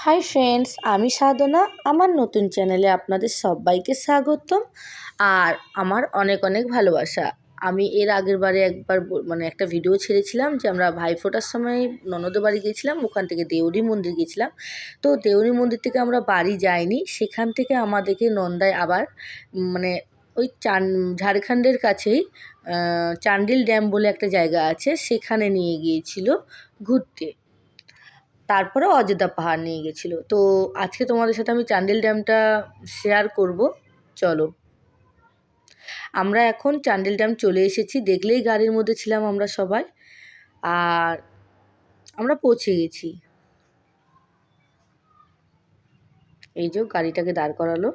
Hi friends, আমি সাধনা। আমার নতুন চ্যানেলে আপনাদের সবাইকে স্বাগতম আর আমার অনেক অনেক ভালোবাসা। আমি এর আগের বারে একবার মানে একটা ভিডিও ছেড়েছিলাম যে আমরা ভাইফোঁটার সময় ননদের বাড়ি গিয়েছিলাম, ওখান থেকে দেউরি মন্দির গিয়েছিলাম। তো দেউরি মন্দির থেকে আমরা বাড়ি যাইনি, সেখান থেকে আমাদেরকে নন্দায় আবার মানে ওই ঝাড়খণ্ডের কাছেই চান্ডিল ড্যাম বলে একটা জায়গা আছে, সেখানে নিয়ে গিয়েছিল ঘুরতে। তারপরে অযোধ্যা পাহাড় নিয়ে গেছিলো। তো আজকে তোমাদের সাথে আমি চান্ডিল ড্যামটা শেয়ার করব। চলো, আমরা এখন চান্ডিল ড্যাম চলে এসেছি। দেখলেই গাড়ির মধ্যে ছিলাম আমরা সবাই, আর আমরা পৌঁছে গেছি। এই যে গাড়িটাকে দাঁড় করালো।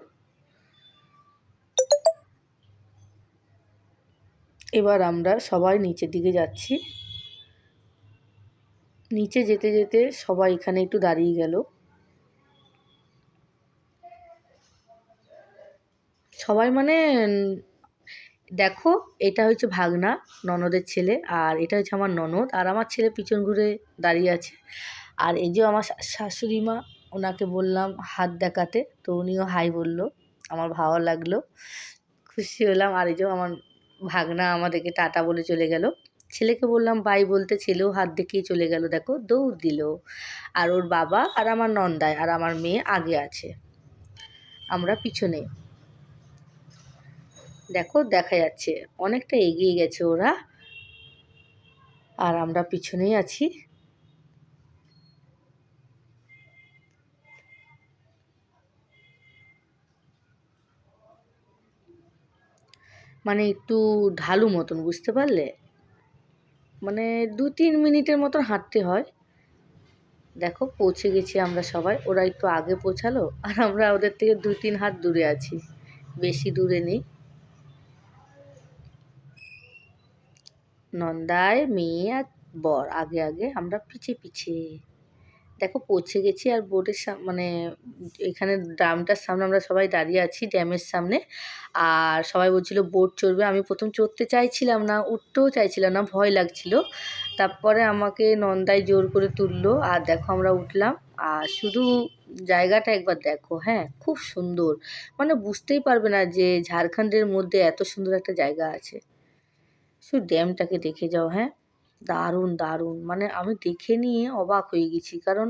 এবার আমরা সবাই নিচের দিকে যাচ্ছি। নিচে যেতে যেতে সবাই এখানে একটু দাঁড়িয়ে গেল। সবাই মানে দেখো, এটা হচ্ছে ভাগনা, ননদের ছেলে, আর এটা হচ্ছে আমার ননদ, আর আমার ছেলে পিছন ঘুরে দাঁড়িয়ে আছে। আর এই যে আমার শাশুড়ি মা, ওনাকে বললাম হাত দেখাতে, তো উনিও হাই বলল। আমার ভালো লাগলো, খুশি হলাম। আর এই যে আমার ভাগনা আমাদেরকে টাটা বলে চলে গেল। ছেলেকে বললাম বাই বলতে, ছেলেও হাত দেখিয়ে চলে গেল। দেখো, দৌড় দিল। আর ওর বাবা আর আমার নন্দায় আর আমার মেয়ে আগে আছে, আমরা পিছনে। দেখো, দেখা যাচ্ছে অনেকটা এগিয়ে গেছে ওরা, আর আমরা পিছনেই আছি। মানে একটু ঢালু মতন, বুঝতে পারলে? মানে 2-3 মিনিটের মতন হাঁটতে হয়। দেখো, পৌঁছে গেছি আমরা সবাই। ওরা একটু আগে পৌঁছালো, আর আমরা ওদের থেকে 2-3 হাত দূরে আছি, বেশি দূরে নেই। নন্দায় মেয়ে আর বর আগে আগে, আমরা পিছে পিছে। দেখো, পৌঁছে গেছি। আর বোটের মানে এখানে ড্যামটার সামনে আমরা সবাই দাঁড়িয়ে আছি, ড্যামের সামনে। আর সবাই বলছিল বোট চড়বে। আমি প্রথম চড়তে চাইছিলাম না, উঠতেও চাইছিলাম না, ভয় লাগছিল। তারপরে আমাকে নন্দাই জোর করে তুললো, আর দেখো আমরা উঠলাম। আর শুধু জায়গাটা একবার দেখো, হ্যাঁ, খুব সুন্দর। মানে বুঝতেই পারবে না যে ঝাড়খণ্ডের মধ্যে এত সুন্দর একটা জায়গা আছে। শুধু ড্যামটাকে দেখে যাও, হ্যাঁ, দারুণ দারুণ। মানে আমি দেখে নিয়ে অবাক হয়ে গেছি, কারণ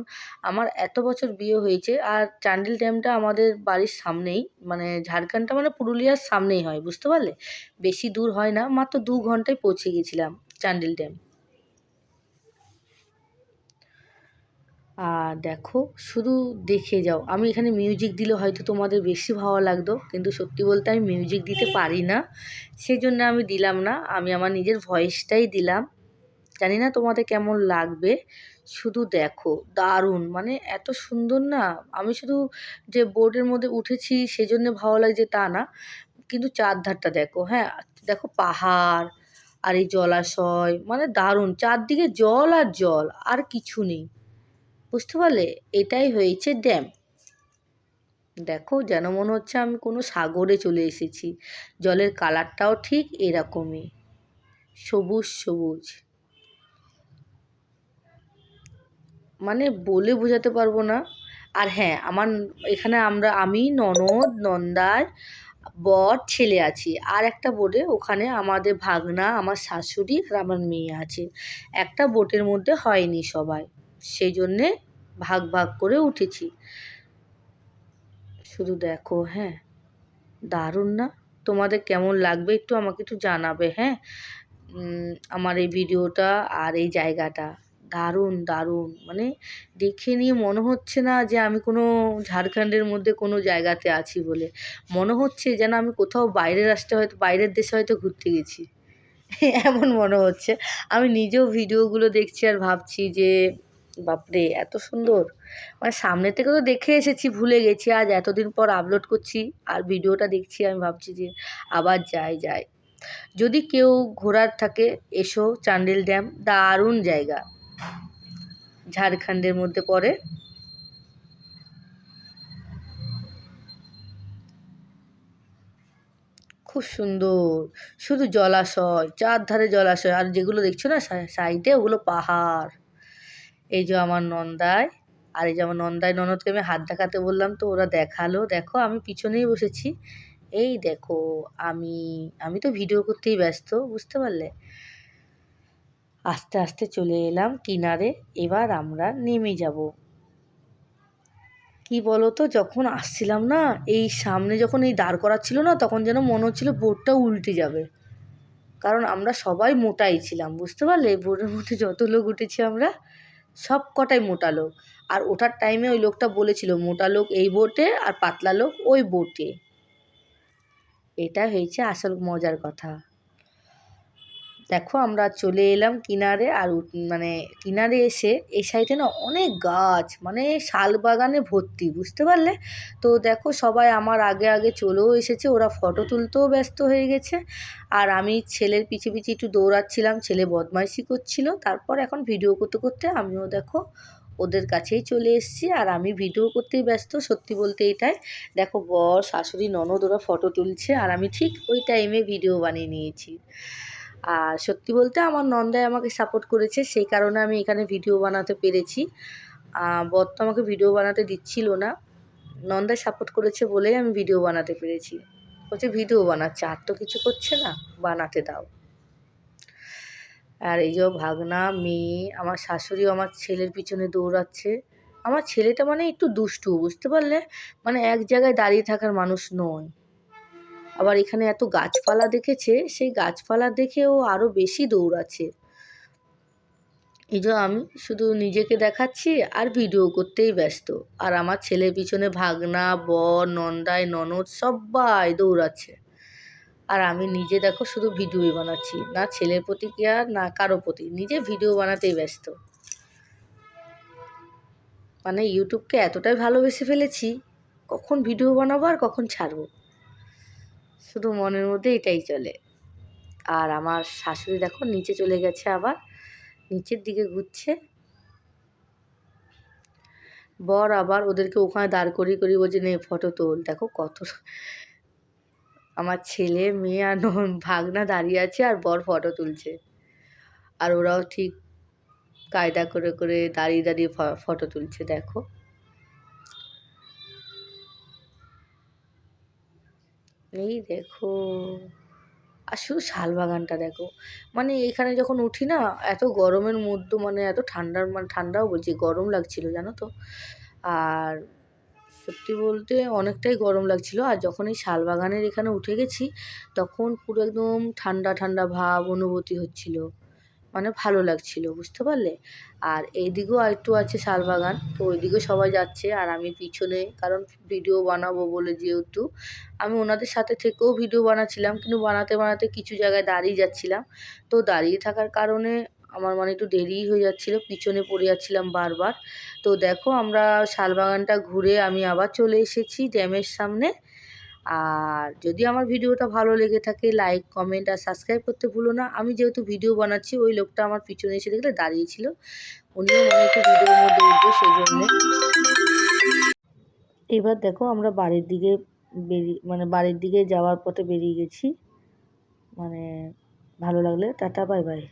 আমার এত বছর বিয়ে হয়েছে, আর চান্ডিল ড্যামটা আমাদের বাড়ির সামনেই। মানে ঝাড়খণ্ডটা মানে পুরুলিয়ার সামনেই হয়, বুঝতে পারলে? বেশি দূর হয় না, মাত্র 2 ঘন্টায় পৌঁছে গেছিলাম চান্ডিল ড্যাম। আর দেখো, শুধু দেখে যাও। আমি এখানে মিউজিক দিলে হয়তো তোমাদের বেশি ভালো লাগতো, কিন্তু সত্যি বলতে আমি মিউজিক দিতে পারি না, সেজন্য আমি দিলাম না। আমি আমার নিজের ভয়েসটাই দিলাম। জানি না তোমাদের কেমন লাগবে, শুধু দেখো, দারুণ। মানে এত সুন্দর না, আমি শুধু যে বোর্ডের মধ্যে উঠেছি সেজন্য ভালো লাগছে তা না, কিন্তু চারধারটা দেখো, হ্যাঁ। দেখো পাহাড়, আর এই জলাশয়, মানে দারুণ। চারদিকে জল আর জল, আর কিছু নেই, বুঝতে পারলে? এটাই হয়েছে ড্যাম। দেখো, যেন মনে হচ্ছে আমি কোনো সাগরে চলে এসেছি। জলের কালারটাও ঠিক এরকমই, সবুজ সবুজ। মানে বলে বোঝাতে পারবো না। আর হ্যাঁ, আমার এখানে আমি ননদ, নন্দার বর, ছেলে আছি। আর একটা বোটে ওখানে আমাদের ভাগনা, আমার শাশুড়ি আর আমার মেয়ে আছে। একটা বোটের মধ্যে হয়নি সবাই, সেই জন্যে ভাগ ভাগ করে উঠেছি। শুধু দেখো, হ্যাঁ, দারুণ না? তোমাদের কেমন লাগবে একটু আমাকে একটু জানাবে, হ্যাঁ। আমার এই ভিডিওটা আর এই জায়গাটা দারুণ দারুণ। মানে দেখে নিয়ে মনে হচ্ছে না যে আমি কোনো ঝাড়খণ্ডের মধ্যে কোনো জায়গাতে আছি বলে। মনে হচ্ছে যেন আমি কোথাও বাইরের রাষ্ট্রে, হয়তো বাইরের দেশে হয়তো ঘুরতে গেছি। এমন মনে হচ্ছে। আমি নিজেও ভিডিওগুলো দেখছি আর ভাবছি যে বাপরে, এত সুন্দর। মানে সামনে থেকে তো দেখে এসেছি, ভুলে গেছি, আজ এতদিন পর আপলোড করছি আর ভিডিওটা দেখছি, আমি ভাবছি যে আবার যাই যাই। যদি কেউ ঘোরার থাকে, এসো, চান্ডিল ড্যাম দারুণ জায়গা, ঝাড়খণ্ডের মধ্যে পড়ে। খুব সুন্দর, শুধু জলাশয়, চারধারে জলাশয়, আর যেগুলো দেখছো না সাইডে, ওগুলো পাহাড়। এই যে আমার নন্দায়, আর এই যে আমার ননদকে আমি হাত দেখাতে বললাম, তো ওরা দেখালো। দেখো আমি পিছনেই বসেছি। এই দেখো আমি আমি তো ভিডিও করতেই ব্যস্ত, বুঝতে পারলে? আস্তে আস্তে চলে এলাম কিনারে। এবার আমরা নেমে যাব। কি বলো তো, যখন আসছিলাম না, এই সামনে যখন এই দাঁড় করাচ্ছিল না, তখন যেন মনে হচ্ছিল বোটটা উল্টে যাবে। কারণ আমরা সবাই মোটাই ছিলাম, বুঝতে পারলে? বোটের মধ্যে যত লোক উঠেছি আমরা, সব কটাই মোটা লোক। আর ওঠার টাইমে ওই লোকটা বলেছিল মোটা লোক এই বোটে আর পাতলা লোক ওই বোটে। এটা হয়েছে আসল মজার কথা। দেখো আমরা চলে এলাম কিনারে। আর মানে কিনারে এসে এই সাইডে না অনেক গাছ, মানে শাল বাগানে ভর্তি, বুঝতে পারলে? তো দেখো সবাই আমার আগে আগে চলেও এসেছে, ওরা ফটো তুলতেও ব্যস্ত হয়ে গেছে। আর আমি ছেলের পিছে পিছে একটু দৌড়াচ্ছিলাম, ছেলে বদমাইশি করছিল। তারপর এখন ভিডিও করতে করতে আমিও দেখো ওদের কাছেই চলে এসেছি। আর আমি ভিডিও করতেই ব্যস্ত, সত্যি বলতে এটাই। দেখো বর, শাশুড়ি, ননদ ওরা ফটো তুলছে, আর আমি ঠিক ওই টাইমে ভিডিও বানিয়ে নিয়েছি। আর সত্যি বলতে আমার নন্দাই আমাকে সাপোর্ট করেছে, সেই কারণে আমি এখানে ভিডিও বানাতে পেরেছি। বর তো আমাকে ভিডিও বানাতে দিচ্ছিল না, নন্দাই সাপোর্ট করেছে বলেই আমি ভিডিও বানাতে পেরেছি। বলছে ভিডিও বানাচ্ছে, আর তো কিছু করছে না, বানাতে দাও। আর এই যে ভাগনা, মেয়ে, আমার শাশুড়িও আমার ছেলের পিছনে দৌড়াচ্ছে। আমার ছেলেটা মানে একটু দুষ্টু, বুঝতে পারলে? মানে এক জায়গায় দাঁড়িয়ে থাকার মানুষ নয়। আবার এখানে এত গাছপালা দেখেছে, সেই গাছপালা দেখে ও আরও বেশি দৌড়াচ্ছে। এই যে আমি শুধু নিজেকে দেখাচ্ছি আর ভিডিও করতেই ব্যস্ত। আর আমার ছেলের পিছনে ভাগনা, বর, নন্দাই, ননদ সবাই দৌড়াচ্ছে। আর আমি নিজে দেখো শুধু ভিডিওই বানাচ্ছি, না ছেলের প্রতি কেয়ার না কারো প্রতি, নিজে ভিডিও বানাতেই ব্যস্ত। মানে ইউটিউবকে এতটাই ভালোবেসে ফেলেছি, কখন ভিডিও বানাবো আর কখন ছাড়বো, শুধু মনের মধ্যে এটাই চলে। আর আমার শাশুড়ি দেখো নিচে চলে গেছে, আবার নিচের দিকে ঘুরছে। বর আবার ওদেরকে ওখানে দাঁড় করিয়ে করিয়ে বলছে নে ফটো তোল। দেখো কত আমার ছেলে, মেয়ে আর ভাগনা দাঁড়িয়ে আছে, আর বর ফটো তুলছে। আর ওরাও ঠিক কায়দা করে করে দাঁড়িয়ে দাঁড়িয়ে ফটো তুলছে। দেখো এই দেখো, আর শুধু শাল বাগানটা দেখো। মানে এখানে যখন উঠি না, এত গরমের মধ্যে, মানে এত ঠান্ডার, মানে ঠান্ডাও বলছি, গরম লাগছিল জানো তো। আর সত্যি বলতে অনেকটাই গরম লাগছিল। আর যখন এই শাল বাগানের এখানে উঠে গেছি, তখন পুরো একদম ঠান্ডা ঠান্ডা ভাব অনুভূতি হচ্ছিল, মানে ভালো লাগছিল, বুঝতে পারলে? আর এইদিকেও আরেকটু আছে শালবাগান, তো ওইদিকে সবাই যাচ্ছে আর আমি পিছনে, কারণ ভিডিও বানাবো বলে যেহেতু আমি ওনাদের সাথে থেকেও ভিডিও বানাচ্ছিলাম, কিন্তু বানাতে বানাতে কিছু জায়গায় দাঁড়িয়ে যাচ্ছিলাম। তো দাঁড়িয়ে থাকার কারণে আমার মানে একটু দেরিই হয়ে যাচ্ছিলো, পিছনে পড়ে যাচ্ছিলাম বারবার। তো দেখো আমরা শালবাগানটা ঘুরে আমি আবার চলে এসেছি ড্যামের সামনে। আর যদি আমার ভিডিওটা ভালো লেগে থাকে, লাইক, কমেন্ট আর সাবস্ক্রাইব করতে ভুলো না। আমি যেহেতু ভিডিও বানাচ্ছি, ওই লোকটা আমার পিছনে এসে দেখলে দাঁড়িয়েছিল, উনিও মনে একটু ভিডিওর মধ্যে উঠবে, সেই জন্যে। এবার দেখো আমরা বাড়ির দিকে মানে বাড়ির দিকে যাওয়ার পথে বেরিয়ে গেছি। মানে ভালো লাগলে টাটা, বাই বাই।